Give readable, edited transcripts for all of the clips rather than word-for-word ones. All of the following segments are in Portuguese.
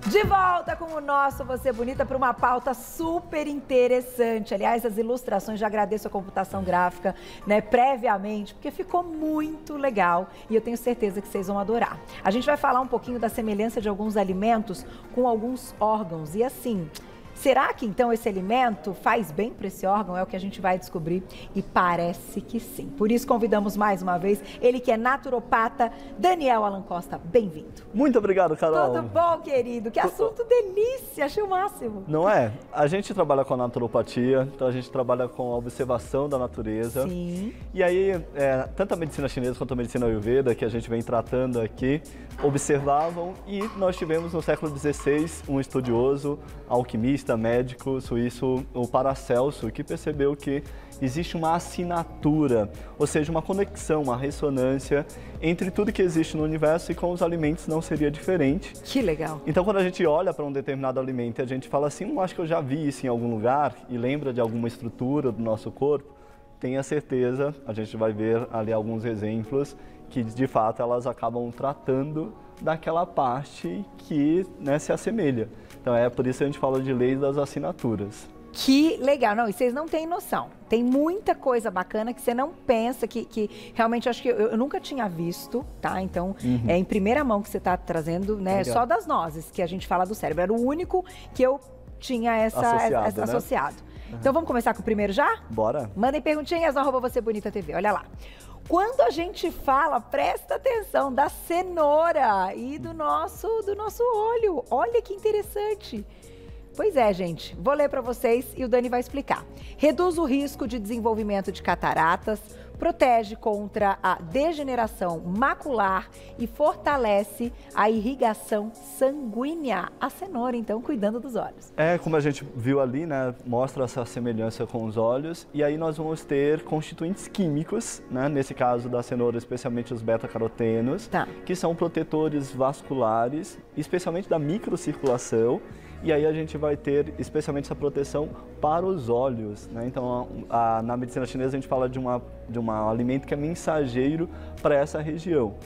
De volta com o nosso Você Bonita para uma pauta super interessante. Aliás, as ilustrações, já agradeço a computação gráfica, né, previamente, porque ficou muito legal e eu tenho certeza que vocês vão adorar. A gente vai falar um pouquinho da semelhança de alguns alimentos com alguns órgãos e assim... Será que então esse alimento faz bem para esse órgão? É o que a gente vai descobrir e parece que sim. Por isso convidamos mais uma vez ele que é naturopata, Daniel Alan Costa. Bem-vindo. Muito obrigado, Carol. Tudo bom, querido? Que assunto delícia, achei o máximo. Não é? A gente trabalha com a naturopatia, então a gente trabalha com a observação da natureza. Sim. E aí, tanto a medicina chinesa quanto a medicina ayurveda, que a gente vem tratando aqui, observavam e nós tivemos no século XVI um estudioso, alquimista, médico suíço, o Paracelso, que percebeu que existe uma assinatura, ou seja, uma conexão, uma ressonância entre tudo que existe no universo e com os alimentos não seria diferente. Que legal. Então, quando a gente olha para um determinado alimento e a gente fala assim, acho que eu já vi isso em algum lugar e lembra de alguma estrutura do nosso corpo, tenha certeza, a gente vai ver ali alguns exemplos que de fato elas acabam tratando daquela parte que, né, se assemelha. Então é por isso que a gente fala de lei das assinaturas. Que legal. Não, e vocês não têm noção. Tem muita coisa bacana que você não pensa, que realmente acho que eu nunca tinha visto, tá? Então, é em primeira mão que você está trazendo, né? Legal. Só das nozes que a gente fala do cérebro. Era o único que eu tinha associado. Né? Então vamos começar com o primeiro já? Bora. Mandem perguntinhas no @VocêBonitaTV. Olha lá. Quando a gente fala, presta atenção, da cenoura e do nosso olho. Olha que interessante. Pois é, gente. Vou ler para vocês e o Dani vai explicar. Reduz o risco de desenvolvimento de cataratas, protege contra a degeneração macular e fortalece a irrigação sanguínea. A cenoura, então, cuidando dos olhos. É, como a gente viu ali, né, mostra essa semelhança com os olhos. E aí nós vamos ter constituintes químicos, né, nesse caso da cenoura, especialmente os beta-carotenos, que são protetores vasculares, especialmente da microcirculação. E aí a gente vai ter especialmente essa proteção para os olhos, né? Então, na medicina chinesa a gente fala de um alimento que é mensageiro para essa região.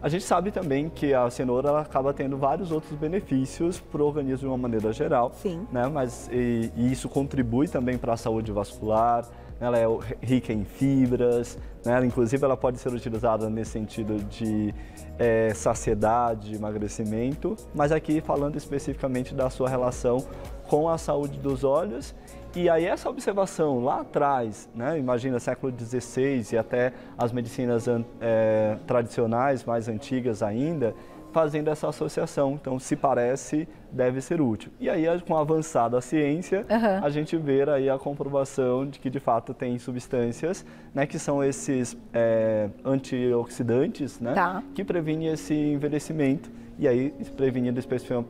A gente sabe também que a cenoura ela acaba tendo vários outros benefícios para o organismo de uma maneira geral, né? Mas e isso contribui também para a saúde vascular. Ela é rica em fibras, né? Inclusive ela pode ser utilizada nesse sentido de saciedade, emagrecimento, mas aqui falando especificamente da sua relação com a saúde dos olhos. E aí essa observação lá atrás, né? Imagina século XVI e até as medicinas tradicionais, mais antigas ainda, fazendo essa associação. Então, se parece, deve ser útil. E aí, com a avançada ciência, a gente vê aí a comprovação de que, de fato, tem substâncias, né, que são esses antioxidantes, né, que previnem esse envelhecimento. E aí, prevenindo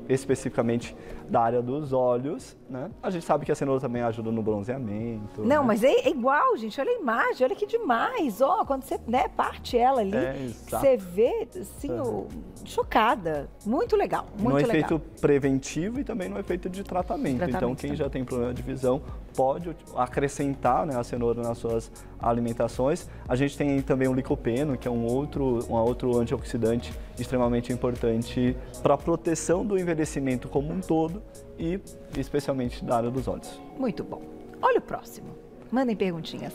especificamente da área dos olhos, né? A gente sabe que a cenoura também ajuda no bronzeamento. Não, né? Mas é igual, gente. Olha a imagem, olha que demais. Ó, quando você, né, parte ela ali, você vê, assim, chocada. Muito legal, muito no legal. No efeito preventivo e também no efeito de tratamento. Então, quem já tem problema de visão pode acrescentar, né, a cenoura nas suas alimentações. A gente tem também o licopeno, que é um outro antioxidante extremamente importante para a proteção do envelhecimento como um todo e especialmente da área dos olhos. Muito bom. Olha o próximo. Mandem perguntinhas.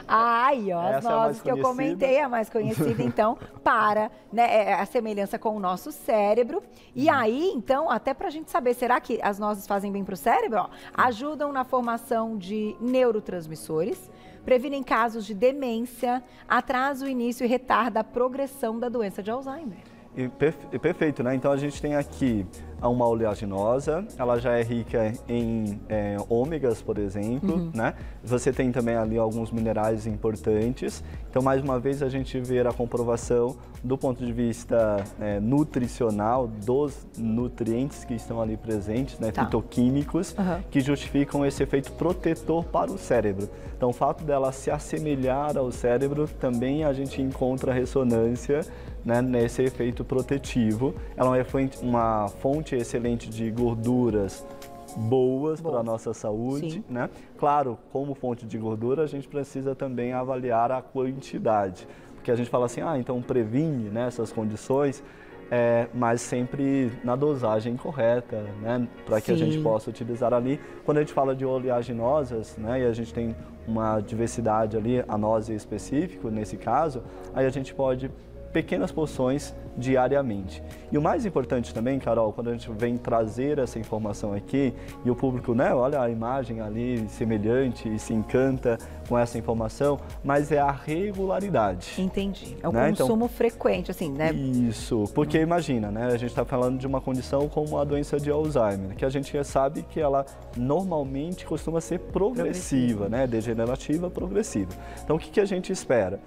Ai, ó, as nozes que eu comentei, a mais conhecida, então, para, né, a semelhança com o nosso cérebro. E aí, então, até pra gente saber, será que as nozes fazem bem pro cérebro? Ó, ajudam na formação de neurotransmissores, previnem casos de demência, atrasa o início e retarda a progressão da doença de Alzheimer. Perfeito, né? Então a gente tem aqui uma oleaginosa, ela já é rica em ômegas, por exemplo, né? Você tem também ali alguns minerais importantes. Então, mais uma vez, a gente vê a comprovação do ponto de vista nutricional dos nutrientes que estão ali presentes, né? Fitoquímicos, que justificam esse efeito protetor para o cérebro. Então, o fato dela se assemelhar ao cérebro, também a gente encontra ressonância, né, nesse efeito protetivo. Ela é uma fonte excelente de gorduras boas para a nossa saúde, né? Claro, como fonte de gordura, a gente precisa também avaliar a quantidade, porque a gente fala assim, então previne, né, essas condições, mas sempre na dosagem correta, né? Para que a gente possa utilizar ali. Quando a gente fala de oleaginosas, né? E a gente tem uma diversidade ali, anose específico nesse caso, aí a gente pode pequenas porções diariamente. E o mais importante também, Carol, quando a gente vem trazer essa informação aqui e o público, né, olha a imagem ali semelhante e se encanta com essa informação, mas é a regularidade. Entendi. É o consumo frequente, assim, né? Isso, porque imagina, né, a gente está falando de uma condição como a doença de Alzheimer, que a gente sabe que ela normalmente costuma ser progressiva, né, degenerativa progressiva. Então, o que a gente espera?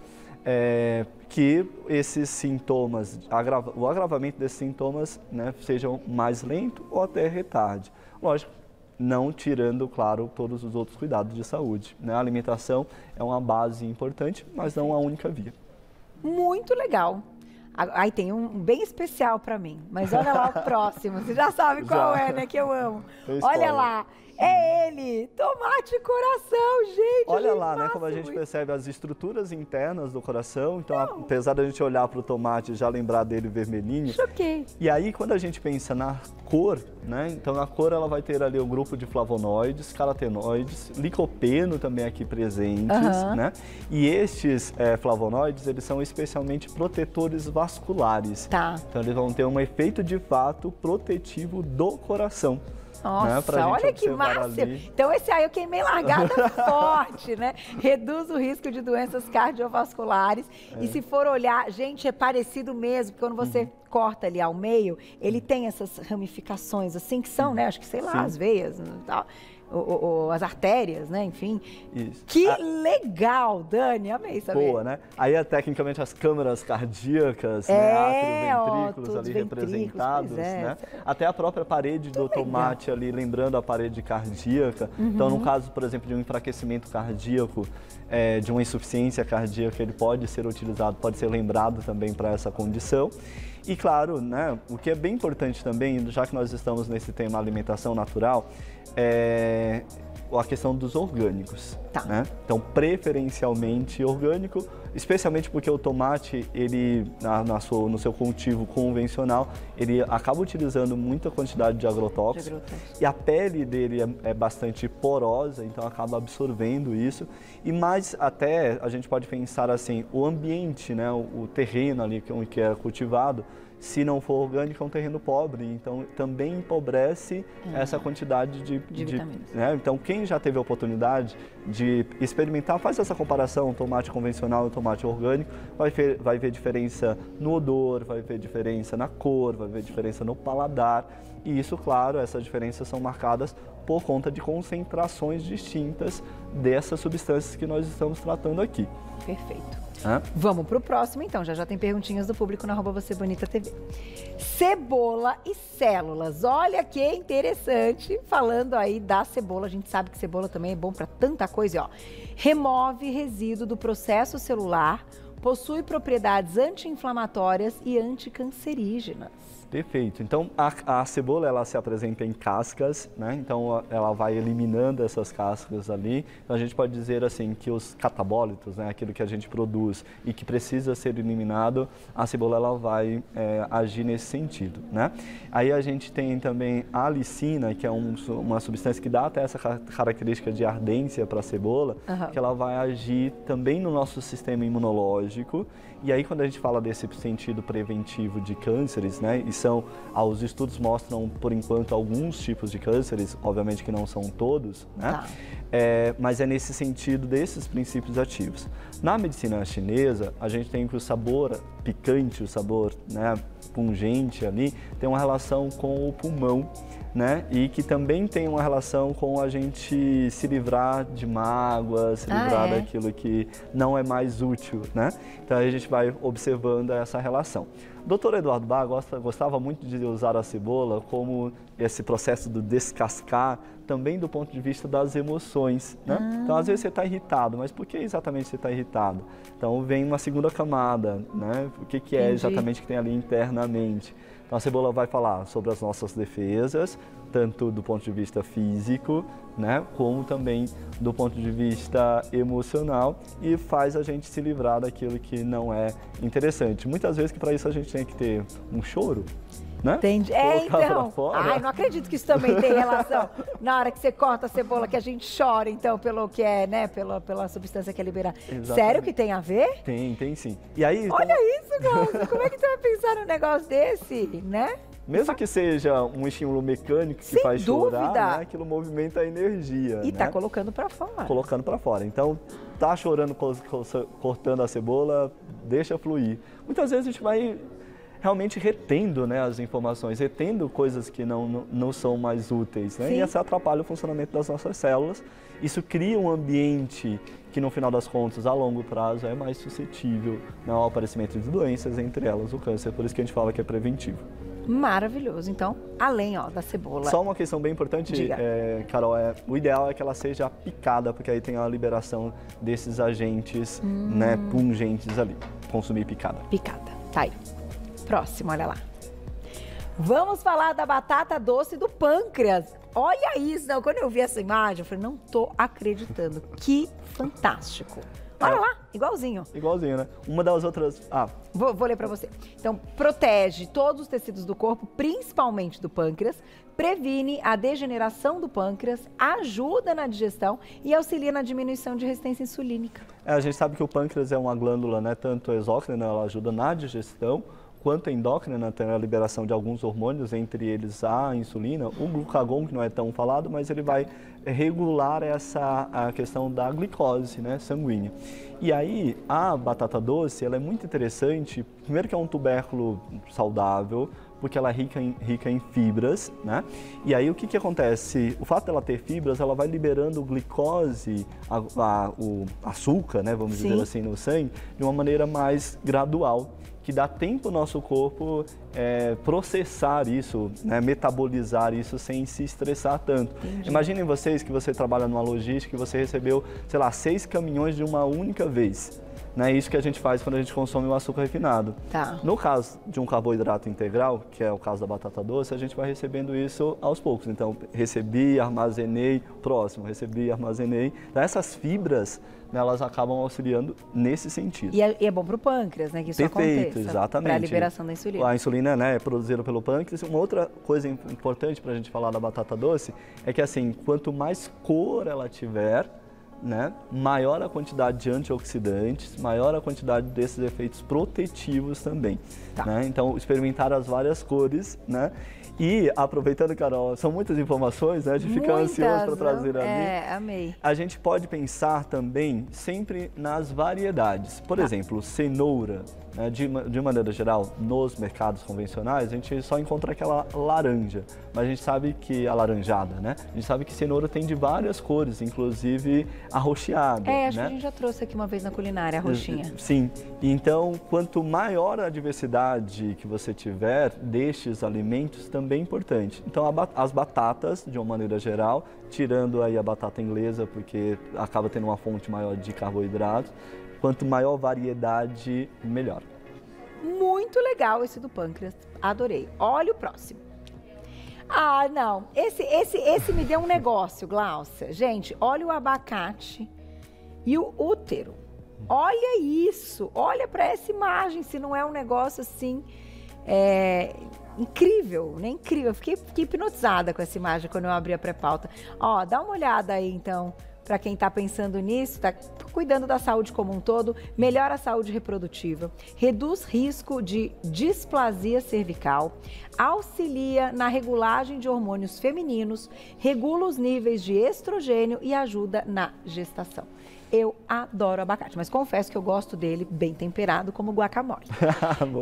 Que esses sintomas, o agravamento desses sintomas, né, sejam mais lento ou até retarde. Lógico, não tirando, claro, todos os outros cuidados de saúde, né? A alimentação é uma base importante, mas não a única via. Muito legal. Aí tem um bem especial para mim, mas olha lá o próximo. Você já sabe qual é, né, que eu amo. Olha lá. É ele! Tomate coração, gente! Olha lá, né, como a gente percebe as estruturas internas do coração. Então, apesar da gente olhar para o tomate e já lembrar dele vermelhinho. Choquei! E aí, quando a gente pensa na cor, né, então na cor ela vai ter ali o grupo de flavonoides, carotenoides, licopeno também aqui presentes, né? E estes flavonoides, eles são especialmente protetores vasculares. Tá. Então, eles vão ter um efeito de fato protetivo do coração. Nossa, né, olha que massa! Então esse aí eu queimei largada forte, né? Reduz o risco de doenças cardiovasculares. E se for olhar, gente, é parecido mesmo, quando você corta ali ao meio, ele tem essas ramificações assim, que são, né? Acho que, sei lá, as veias e tal. As artérias, né? Enfim. Isso. Que legal, Dani, amei saber. Boa, né? Aí, tecnicamente, as câmaras cardíacas, né? Átrio, ventrículos ali representados, né? Até a própria parede do tomate ali, lembrando a parede cardíaca. Então, no caso, por exemplo, de um enfraquecimento cardíaco, de uma insuficiência cardíaca, ele pode ser utilizado, pode ser lembrado também para essa condição. E claro, né, o que é bem importante também, já que nós estamos nesse tema alimentação natural, é a questão dos orgânicos. Tá. Né? Então, preferencialmente orgânico, especialmente porque o tomate, ele, no seu cultivo convencional, ele acaba utilizando muita quantidade de agrotóxicos. E a pele dele é bastante porosa, então acaba absorvendo isso. E mais até, a gente pode pensar assim, o ambiente, né, o terreno ali que é cultivado, se não for orgânico, é um terreno pobre, então também empobrece essa quantidade de vitaminas. Né? Então, quem já teve a oportunidade de experimentar, faz essa comparação, tomate convencional e tomate orgânico, vai ver diferença no odor, vai ver diferença na cor, vai ver diferença no paladar. E isso, claro, essas diferenças são marcadas por conta de concentrações distintas dessas substâncias que nós estamos tratando aqui. Perfeito. Vamos para o próximo, então. Já tem perguntinhas do público na @VocêBonitaTV. Cebola e células. Olha que interessante. Falando aí da cebola, a gente sabe que cebola também é bom para tanta coisa. Ó. Remove resíduo do processo celular, possui propriedades anti-inflamatórias e anticancerígenas. Perfeito. Então, a cebola, ela se apresenta em cascas, né? Então, ela vai eliminando essas cascas ali. Então, a gente pode dizer assim que os catabólitos, né? Aquilo que a gente produz e que precisa ser eliminado, a cebola, ela vai agir nesse sentido, né? Aí, a gente tem também a alicina, que é uma substância que dá até essa característica de ardência para a cebola, que ela vai agir também no nosso sistema imunológico. E aí, quando a gente fala desse sentido preventivo de cânceres, né? Os estudos mostram, por enquanto, alguns tipos de cânceres, obviamente que não são todos, né? Tá. Mas é nesse sentido desses princípios ativos. Na medicina chinesa, a gente tem que o sabor picante, o sabor, né, pungente ali, tem uma relação com o pulmão, né? E que também tem uma relação com a gente se livrar de mágoas, se livrar daquilo que não é mais útil, né? Então a gente vai observando essa relação. O Dr. Eduardo Bach gostava muito de usar a cebola como esse processo do descascar também do ponto de vista das emoções, né? Então, às vezes você está irritado, mas por que exatamente você está irritado? Então, vem uma segunda camada, né? O que é exatamente que tem ali internamente? Então, a cebola vai falar sobre as nossas defesas, tanto do ponto de vista físico, né, como também do ponto de vista emocional, e faz a gente se livrar daquilo que não é interessante. Muitas vezes que para isso a gente tem que ter um choro, né? Entendi. Então. Ai, não acredito que isso também tem relação. Na hora que você corta a cebola, que a gente chora, então, pelo que é, né? Pela substância que é liberada. Exatamente. Sério que tem a ver? Tem sim. E aí, olha isso, Glaucio. Como é que você vai pensar num negócio desse, né? Mesmo que seja um estímulo mecânico que faz chorar, né, aquilo movimenta a energia. E tá colocando para fora. Colocando para fora. Então, tá chorando, cortando a cebola, deixa fluir. Muitas vezes a gente vai realmente retendo, né, as informações, retendo coisas que não são mais úteis, né? E isso atrapalha o funcionamento das nossas células. Isso cria um ambiente que, no final das contas, a longo prazo, é mais suscetível, né, ao aparecimento de doenças, entre elas o câncer. Por isso que a gente fala que é preventivo. Maravilhoso. Então, além da cebola. Só uma questão bem importante, Carol, o ideal é que ela seja picada, porque aí tem a liberação desses agentes, né, pungentes ali. Consumir picada. Picada. Tá aí. Próximo, olha lá. Vamos falar da batata doce do pâncreas. Olha isso. Não, quando eu vi essa imagem, eu falei, não tô acreditando. Que fantástico. Olha lá, igualzinho. Igualzinho, né? Uma das outras... Vou ler para você. Então, protege todos os tecidos do corpo, principalmente do pâncreas, previne a degeneração do pâncreas, ajuda na digestão e auxilia na diminuição de resistência insulínica. A gente sabe que o pâncreas é uma glândula, né, tanto exócrina, ela ajuda na digestão, quanto endócrina, tem a liberação de alguns hormônios, entre eles a insulina, o glucagon, que não é tão falado, mas ele vai regular a questão da glicose, né, sanguínea. E aí, a batata doce, ela é muito interessante, primeiro que é um tubérculo saudável, porque ela é rica em fibras, né? E aí o que acontece? O fato dela ter fibras, ela vai liberando glicose, o açúcar, né, vamos dizer assim, no sangue, de uma maneira mais gradual, que dá tempo ao nosso corpo processar isso, né, metabolizar isso sem se estressar tanto. Entendi. Imaginem vocês que você trabalha numa logística e você recebeu, sei lá, 6 caminhões de uma única vez. É isso que a gente faz quando a gente consome o açúcar refinado. Tá. No caso de um carboidrato integral, que é o caso da batata doce, a gente vai recebendo isso aos poucos. Então, recebi, armazenei, próximo, recebi, armazenei. Então, essas fibras, né, elas acabam auxiliando nesse sentido. E é bom para o pâncreas, né, que isso aconteça. Exatamente. Para a liberação da insulina. A insulina, né, é produzida pelo pâncreas. Uma outra coisa importante para a gente falar da batata doce é que, assim, quanto mais cor ela tiver, né, maior a quantidade de antioxidantes, maior a quantidade desses efeitos protetivos também. Tá. Né? Então, experimentar as várias cores, né? E, aproveitando, Carol, são muitas informações, né? A gente fica ansioso para trazer ali. Amei. A gente pode pensar também sempre nas variedades. Por exemplo, cenoura, né? De maneira geral, nos mercados convencionais, a gente só encontra aquela laranja. Mas a gente sabe que, alaranjada, né? A gente sabe que cenoura tem de várias cores, inclusive arroxeada. Acho que a gente já trouxe aqui uma vez na culinária, a roxinha. Sim. Então, quanto maior a diversidade que você tiver destes alimentos, também é importante. Então, as batatas, de uma maneira geral, tirando aí a batata inglesa, porque acaba tendo uma fonte maior de carboidratos, quanto maior variedade, melhor. Muito legal esse do pâncreas, adorei. Olha o próximo. Ah, não, esse me deu um negócio, Gláucia. Gente, olha o abacate e o útero. Olha isso, olha para essa imagem, se não é um negócio assim, incrível, né? Incrível. Fiquei hipnotizada com essa imagem quando eu abri a pré-pauta. Ó, dá uma olhada aí, então, para quem está pensando nisso, tá cuidando da saúde como um todo, melhora a saúde reprodutiva, reduz risco de displasia cervical, auxilia na regulagem de hormônios femininos, regula os níveis de estrogênio e ajuda na gestação. eu adoro abacate, mas confesso que eu gosto dele bem temperado, como guacamole.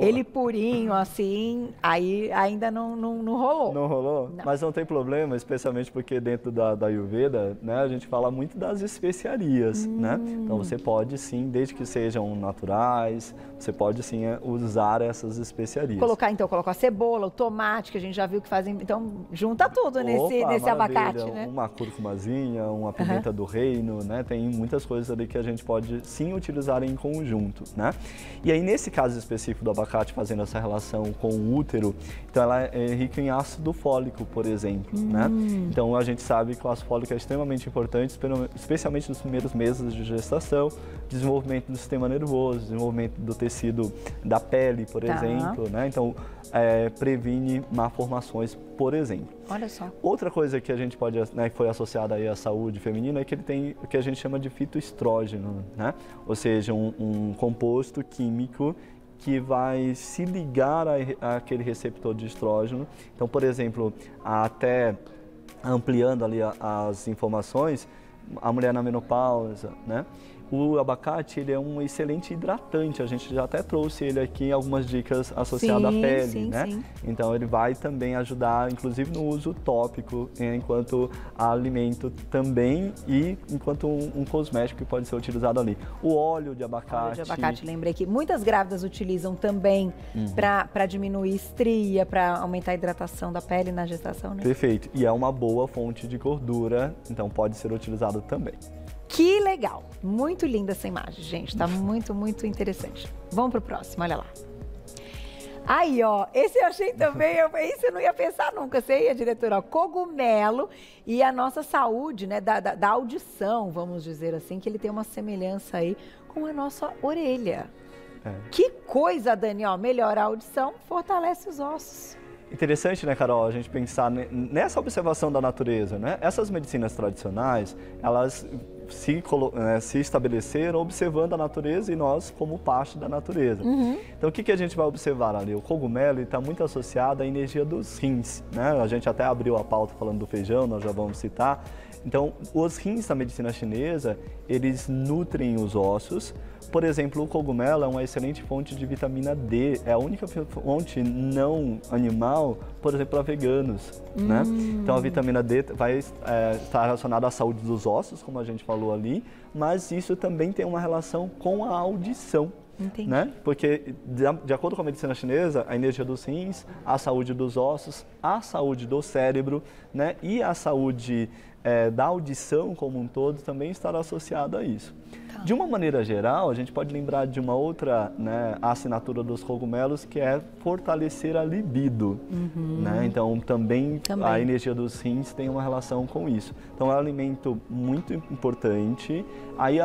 Ele purinho, assim, aí ainda não rolou. Não rolou? Não. Mas não tem problema, especialmente porque dentro da Ayurveda, né, a gente fala muito das especiarias, né? Então você pode sim, desde que sejam naturais, você pode sim usar essas especiarias. Colocar a cebola, o tomate, que a gente já viu que fazem, então junta tudo nesse abacate, né? Uma cúrcumazinha, uma pimenta do reino, né? Tem muitas coisas ali que a gente pode sim utilizar em conjunto, né? E aí nesse caso específico do abacate, fazendo essa relação com o útero, então ela é rica em ácido fólico, por exemplo, né? Então a gente sabe que o ácido fólico é extremamente importante, especialmente nos primeiros meses de gestação, desenvolvimento do sistema nervoso, desenvolvimento do tecido da pele, por exemplo, né? Então previne malformações, por exemplo. Olha só. Outra coisa que a gente pode, né, que foi associada aí à saúde feminina, é que ele tem o que a gente chama de fitoestrógeno, né? Ou seja, um composto químico que vai se ligar àquele receptor de estrógeno. Então, por exemplo, até ampliando ali as informações, a mulher na menopausa, né? O abacate, ele é um excelente hidratante, a gente já até trouxe ele aqui em algumas dicas associadas à pele, né? Sim. Então ele vai também ajudar, inclusive no uso tópico, enquanto alimento também e enquanto um cosmético que pode ser utilizado ali. O óleo de abacate. Óleo de abacate, lembrei que muitas grávidas utilizam também para diminuir estria, para aumentar a hidratação da pele na gestação, né? Perfeito, e é uma boa fonte de gordura, então pode ser utilizado também. Que legal! Muito linda essa imagem, gente. Tá muito, muito interessante. Vamos pro próximo, olha lá. Aí, ó, esse eu achei também, isso eu não ia pensar nunca. Você ia, diretora, ó, cogumelo e a nossa saúde, né, da audição, vamos dizer assim, que ele tem uma semelhança aí com a nossa orelha. Que coisa, Daniel, melhora a audição, fortalece os ossos. Interessante, né, Carol, a gente pensar nessa observação da natureza, né? Essas medicinas tradicionais, elas se estabeleceram observando a natureza e nós como parte da natureza. Então, o que a gente vai observar ali? O cogumelo está muito associado à energia dos rins, né? A gente até abriu a pauta falando do feijão, nós já vamos citar. Então, os rins da medicina chinesa, eles nutrem os ossos. Por exemplo, o cogumelo é uma excelente fonte de vitamina D, é a única fonte não animal, por exemplo, para veganos, né? Então a vitamina D vai estar relacionada à saúde dos ossos, como a gente falou ali, mas isso também tem uma relação com a audição. Entendi. Né? Porque, de acordo com a medicina chinesa, a energia dos rins, a saúde dos ossos, a saúde do cérebro, né? E a saúde da audição como um todo também estará associada a isso. Tá. De uma maneira geral, a gente pode lembrar de uma outra, né, assinatura dos cogumelos, que é fortalecer a libido. Né? Então, também a energia dos rins tem uma relação com isso. Então, é um alimento muito importante. Aí,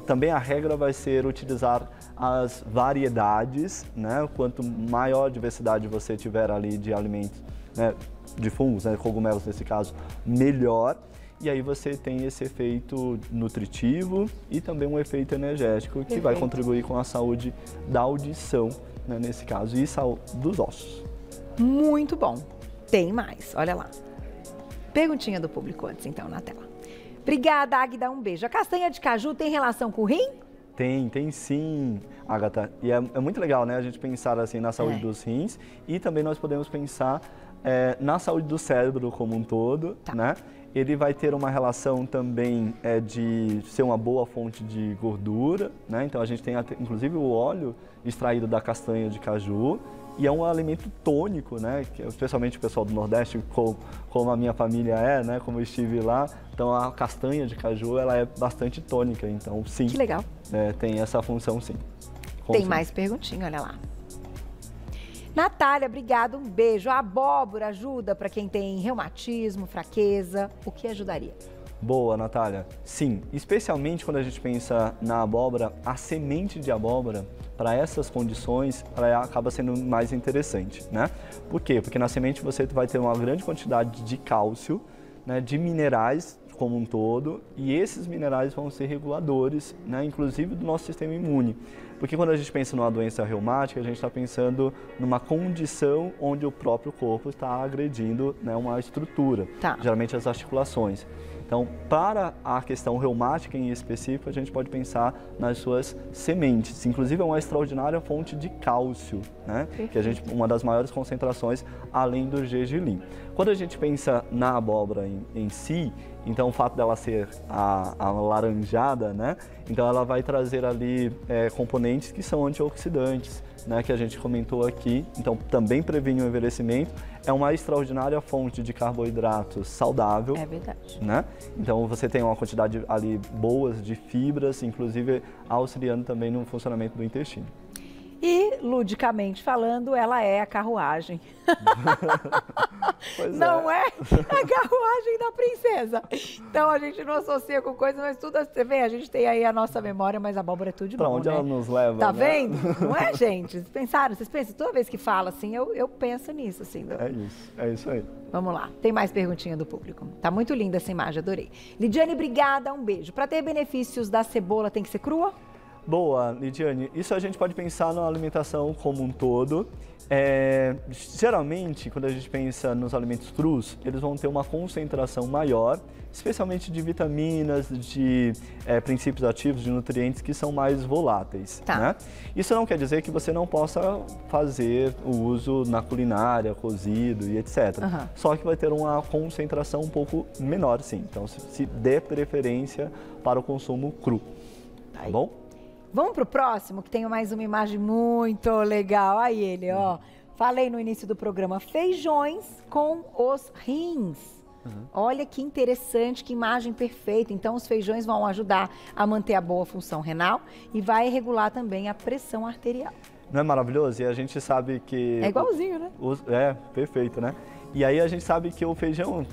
também a regra vai ser utilizar as variedades, né? Quanto maior a diversidade você tiver ali de alimentos, né, de fungos, né, cogumelos nesse caso, melhor. E aí você tem esse efeito nutritivo e também um efeito energético que vai contribuir com a saúde da audição, né, nesse caso, e saúde dos ossos. Muito bom. Tem mais, olha lá. Perguntinha do público antes, então, na tela. Obrigada, Águida, um beijo. A castanha de caju tem relação com o rim? Tem sim, Agatha. E é muito legal, né, a gente pensar assim na saúde dos rins e também nós podemos pensar na saúde do cérebro como um todo, né? Ele vai ter uma relação também de ser uma boa fonte de gordura, né? Então a gente tem inclusive o óleo extraído da castanha de caju e é um alimento tônico, né? Que, especialmente o pessoal do Nordeste, como a minha família né? Como eu estive lá, então a castanha de caju ela é bastante tônica, então sim. Que legal. Tem essa função sim. Tem mais perguntinha, olha lá. Natália, obrigada, um beijo. A abóbora ajuda para quem tem reumatismo, fraqueza, o que ajudaria? Boa, Natália. Sim, especialmente quando a gente pensa na abóbora, a semente de abóbora, para essas condições, ela acaba sendo mais interessante, né? Por quê? Porque na semente você vai ter uma grande quantidade de cálcio, né, de minerais como um todo, e esses minerais vão ser reguladores, né, inclusive do nosso sistema imune. Porque quando a gente pensa numa doença reumática, a gente está pensando numa condição onde o próprio corpo está agredindo, né, uma estrutura, geralmente as articulações. Então, para a questão reumática em específico, a gente pode pensar nas suas sementes. Inclusive, é uma extraordinária fonte de cálcio, né? Que a gente, uma das maiores concentrações, além do gergelim. Quando a gente pensa na abóbora em si, então o fato dela ser alaranjada, né? Então ela vai trazer ali componentes que são antioxidantes, né? Que a gente comentou aqui. Então também previne o envelhecimento. É uma extraordinária fonte de carboidratos saudável. É verdade. Né? Então você tem uma quantidade ali boas de fibras, inclusive auxiliando também no funcionamento do intestino. E, ludicamente falando, ela é a carruagem. Pois não é? A carruagem da princesa. Então a gente não associa com coisa, mas tudo, você vê, a gente tem aí a nossa memória, mas a abóbora é tudo de bom, pra onde né? ela nos leva, tá né? vendo? Não é, gente? Vocês pensaram? Vocês pensam? Toda vez que fala assim, eu penso nisso, assim. É isso aí. Vamos lá, tem mais perguntinha do público. Tá muito linda essa imagem, adorei. Lidiane, obrigada, um beijo. Para ter benefícios da cebola, tem que ser crua? Boa, Lidiane. Isso a gente pode pensar na alimentação como um todo. Geralmente, quando a gente pensa nos alimentos crus, eles vão ter uma concentração maior, especialmente de vitaminas, de princípios ativos, de nutrientes que são mais voláteis. Tá. Né? Isso não quer dizer que você não possa fazer o uso na culinária, cozido e etc. Uhum. Só que vai ter uma concentração um pouco menor, sim. Então, se dê preferência para o consumo cru. Tá bom? Vamos para o próximo, que tem mais uma imagem muito legal. Aí ele, ó. Falei no início do programa, feijões com os rins. Olha que interessante, que imagem perfeita. Então, os feijões vão ajudar a manter a boa função renal e vai regular também a pressão arterial. Não é maravilhoso? E a gente sabe que... É igualzinho, né? Perfeito, né? E aí a gente sabe que o feijão,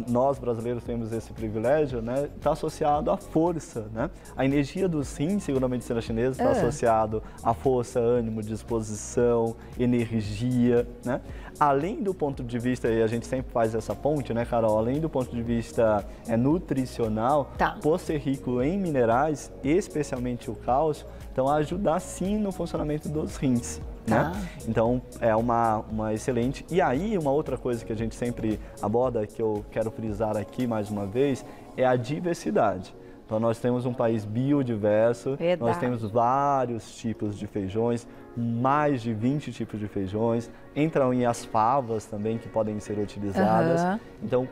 nós brasileiros temos esse privilégio, né? Está associado à força, né? A energia dos rins, segundo a medicina chinesa, está associado à força, ânimo, disposição, energia, né? Além do ponto de vista, e a gente sempre faz essa ponte, né, Carol? Além do ponto de vista nutricional, por ser rico em minerais, especialmente o cálcio, então ajudar sim no funcionamento dos rins. Né? Então, é uma excelente... E aí, uma outra coisa que a gente sempre aborda, que eu quero frisar aqui mais uma vez, é a diversidade. Então, nós temos um país biodiverso, nós temos vários tipos de feijões, mais de 20 tipos de feijões, entram aí as favas também, que podem ser utilizadas. Então,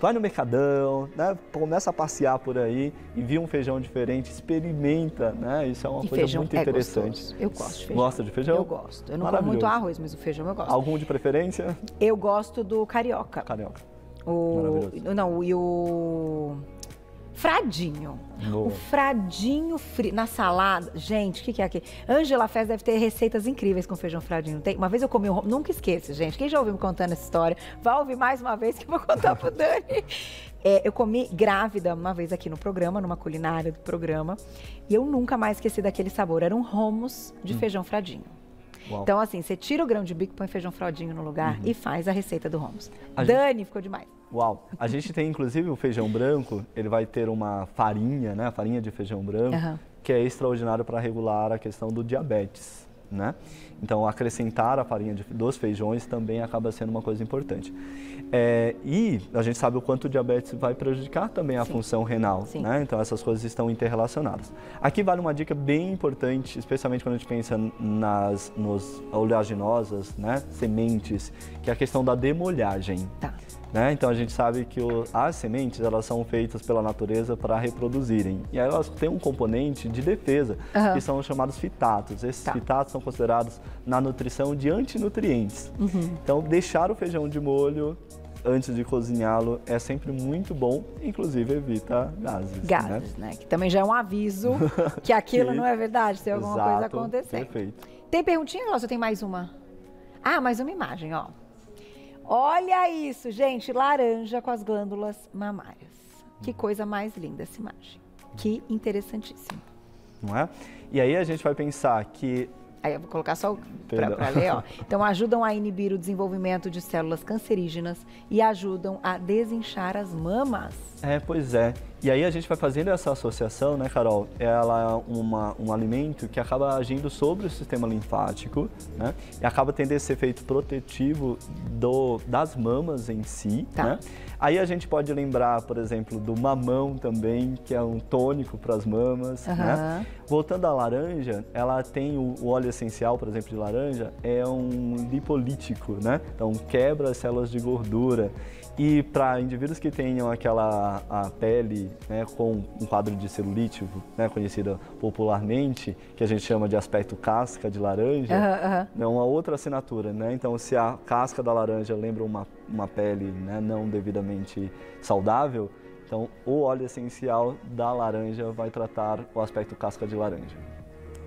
vai no mercadão, né? Começa a passear por aí e vê um feijão diferente, experimenta, né? Isso é uma coisa muito interessante. Gostoso. Eu gosto de feijão. Gosta de feijão? Eu gosto. Eu não como muito arroz, mas o feijão eu gosto. Algum de preferência? Eu gosto do carioca. Carioca. E o fradinho. O fradinho frito na salada. Gente, o que é aqui? Angela Fez deve ter receitas incríveis com feijão fradinho. Tem? Uma vez eu comi nunca esqueça, gente. Quem já ouviu me contando essa história, vai ouvir mais uma vez que eu vou contar pro Dani. Eu comi grávida uma vez aqui no programa, numa culinária do programa, e eu nunca mais esqueci daquele sabor. Era um hummus de feijão fradinho. Uau. Então, assim, você tira o grão de bico, põe feijão fradinho no lugar e faz a receita do hummus. Dani, ficou demais. Uau! A gente tem, inclusive, o feijão branco, ele vai ter uma farinha, né? A farinha de feijão branco, que é extraordinário para regular a questão do diabetes, né? Então, acrescentar a farinha dos feijões também acaba sendo uma coisa importante. E a gente sabe o quanto o diabetes vai prejudicar também a função renal, né? Então, essas coisas estão interrelacionadas. Aqui vale uma dica bem importante, especialmente quando a gente pensa nos oleaginosas, né? Sementes, que é a questão da demolhagem. Né? Então a gente sabe que as sementes, elas são feitas pela natureza para reproduzirem. E aí elas têm um componente de defesa, que são os chamados fitatos. Esses fitatos são considerados na nutrição de antinutrientes. Então deixar o feijão de molho antes de cozinhá-lo é sempre muito bom, inclusive evita gases. Gases, né? Que também já é um aviso que aquilo não é verdade, tem alguma coisa acontecendo. Perfeito. Tem perguntinha, Glaucia? Tem mais uma? Mais uma imagem, ó. Olha isso, gente, laranja com as glândulas mamárias. Que coisa mais linda essa imagem. Que interessantíssimo. Não é? E aí a gente vai pensar que... Aí eu vou colocar só para ler, ó. Então, ajudam a inibir o desenvolvimento de células cancerígenas e ajudam a desinchar as mamas. Pois é. E aí a gente vai fazendo essa associação, né, Carol? Ela é um alimento que acaba agindo sobre o sistema linfático, né? E acaba tendo esse efeito protetivo das mamas em si, né? Aí a gente pode lembrar, por exemplo, do mamão também, que é um tônico para as mamas, né? Voltando à laranja, ela tem o óleo essencial, por exemplo, de laranja, é um lipolítico, né? Então quebra as células de gordura. E para indivíduos que tenham a pele, né, com um quadro de celulite, né, conhecida popularmente, que a gente chama de aspecto casca de laranja, é uma outra assinatura, né? Então, se a casca da laranja lembra uma pele, né, não devidamente saudável, então o óleo essencial da laranja vai tratar o aspecto casca de laranja.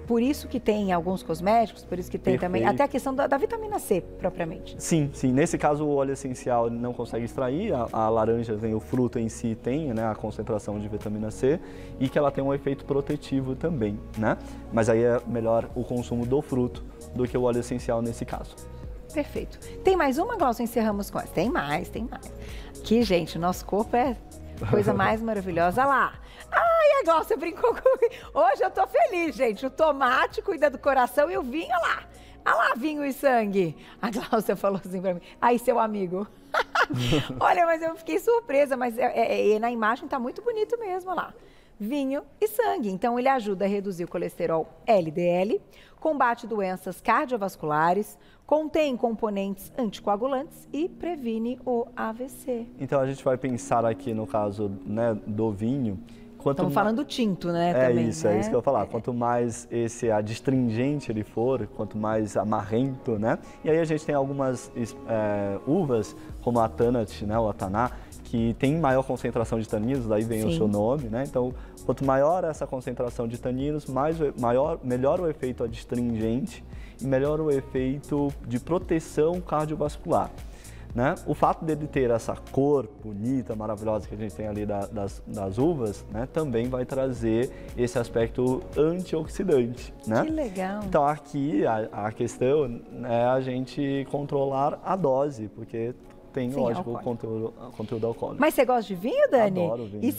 Por isso que tem alguns cosméticos, por isso que tem também até a questão da vitamina C, propriamente. Sim, sim. Nesse caso, o óleo essencial não consegue extrair, a laranja, o fruto em si tem, né, a concentração de vitamina C e que ela tem um efeito protetivo também, né? Mas aí é melhor o consumo do fruto do que o óleo essencial nesse caso. Perfeito. Tem mais uma, Glaucia? Encerramos com essa. Tem mais, tem mais. Aqui, gente, nosso corpo é coisa mais maravilhosa. Olha lá. Ai, a Glaucia brincou comigo. Hoje eu tô feliz, gente. O tomate cuida do coração e o vinho, olha lá. Olha lá, vinho e sangue. A Glaucia falou assim pra mim. Aí, seu amigo. Olha, mas eu fiquei surpresa, mas na imagem tá muito bonito mesmo, olha lá. Vinho e sangue. Então, ele ajuda a reduzir o colesterol LDL, combate doenças cardiovasculares, contém componentes anticoagulantes e previne o AVC. Então, a gente vai pensar aqui no caso, né, do vinho. Estamos falando tinto, né? Também, é isso que eu ia falar. Quanto mais esse adstringente ele for, quanto mais amarrento, né? E aí a gente tem algumas uvas, como a Tanat, né, o Ataná, que tem maior concentração de taninos, daí vem o seu nome, né? Então, quanto maior essa concentração de taninos, melhor o efeito adstringente e melhor o efeito de proteção cardiovascular. Né? O fato dele ter essa cor bonita, maravilhosa que a gente tem ali das uvas, né, também vai trazer esse aspecto antioxidante. Né? Que legal! Então aqui a questão é a gente controlar a dose, porque tem, lógico, o conteúdo alcoólico. Mas você gosta de vinho, Dani? Adoro vinho. Isso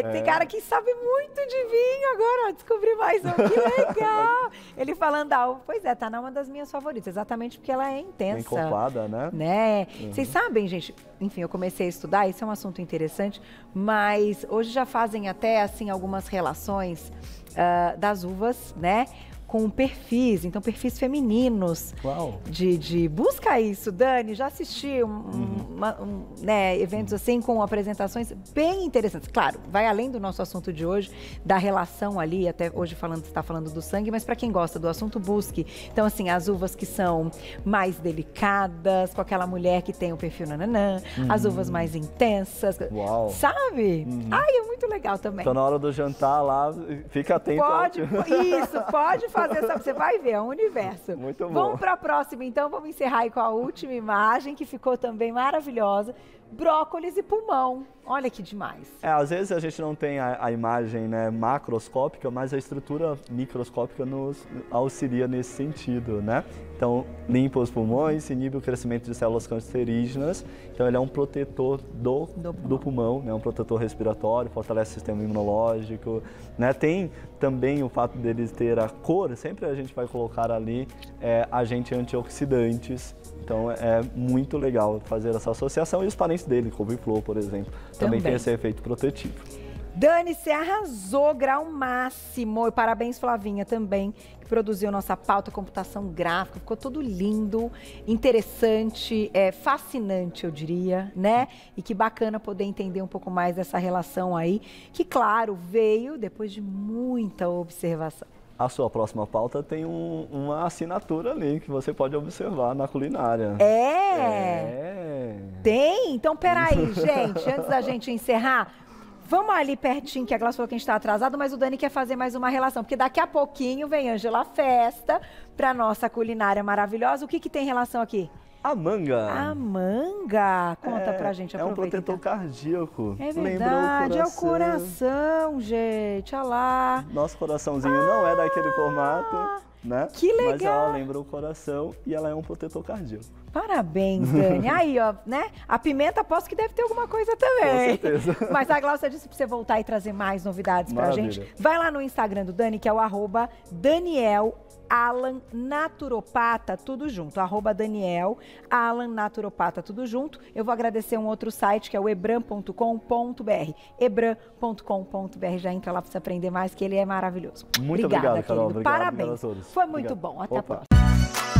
tem cara que sabe muito de vinho agora, descobri mais um, que legal! Ele falando da uva, pois é, tá numa das minhas favoritas, exatamente porque ela é intensa. Bem encorpada, né? Vocês sabem, gente, enfim, eu comecei a estudar, isso é um assunto interessante, mas hoje já fazem até, assim, algumas relações das uvas, né? Com perfis, então perfis femininos. Uau. Busca isso, Dani, já assisti eventos assim com apresentações bem interessantes. Claro, vai além do nosso assunto de hoje, da relação ali, até hoje está falando do sangue, mas para quem gosta do assunto, busque. Então, assim, as uvas que são mais delicadas, com aquela mulher que tem o perfil nananã, as uvas mais intensas. Uau. Sabe? Ai, é muito legal também. Então, na hora do jantar lá, fica atento. Pode fazer, sabe? Você vai ver, é um universo. Muito bom. Vamos para a próxima, então. Vamos encerrar aí com a última imagem, que ficou também maravilhosa. Brócolis e pulmão. Olha que demais. Às vezes a gente não tem a imagem, né, macroscópica, mas a estrutura microscópica nos auxilia nesse sentido, né? Então, limpa os pulmões, inibe o crescimento de células cancerígenas. Então, ele é um protetor do pulmão, né? Um protetor respiratório, fortalece o sistema imunológico, né? Tem também o fato dele ter a cor, sempre a gente vai colocar ali agentes antioxidantes. Então, é muito legal fazer essa associação. E os parentes dele, couve-flor, por exemplo, também tem esse efeito protetivo. Dani, você arrasou, grau máximo. E parabéns, Flavinha, também, que produziu nossa pauta computação gráfica. Ficou tudo lindo, interessante, fascinante, eu diria, né? E que bacana poder entender um pouco mais dessa relação aí, que, claro, veio depois de muita observação. A sua próxima pauta tem uma assinatura ali que você pode observar na culinária. Tem? Então, peraí, gente, antes da gente encerrar, vamos ali pertinho, que a Glaucia falou que a gente está atrasado, mas o Dani quer fazer mais uma relação, porque daqui a pouquinho vem Ângela Festa para nossa culinária maravilhosa. O que tem relação aqui? A manga. A manga. Conta pra gente, aproveita. É um protetor cardíaco. É verdade, é o coração, gente, olha lá. Nosso coraçãozinho não é daquele formato, né? Que legal. Mas ela lembra o coração e ela é um protetor cardíaco. Parabéns, Dani. Aí, ó, né? A pimenta, aposto que deve ter alguma coisa também. Com certeza. Mas a Glaucia disse pra você voltar e trazer mais novidades pra gente. Vai lá no Instagram do Dani, que é o @Daniel Alan Naturopata, tudo junto. @Daniel Alan Naturopata, tudo junto. Eu vou agradecer um outro site, que é o ebram.com.br. ebram.com.br. Já entra lá pra você aprender mais, que ele é maravilhoso. Muito obrigado, Carol. Obrigada, querido. Parabéns. Obrigado a todos. Foi muito bom. Até a próxima.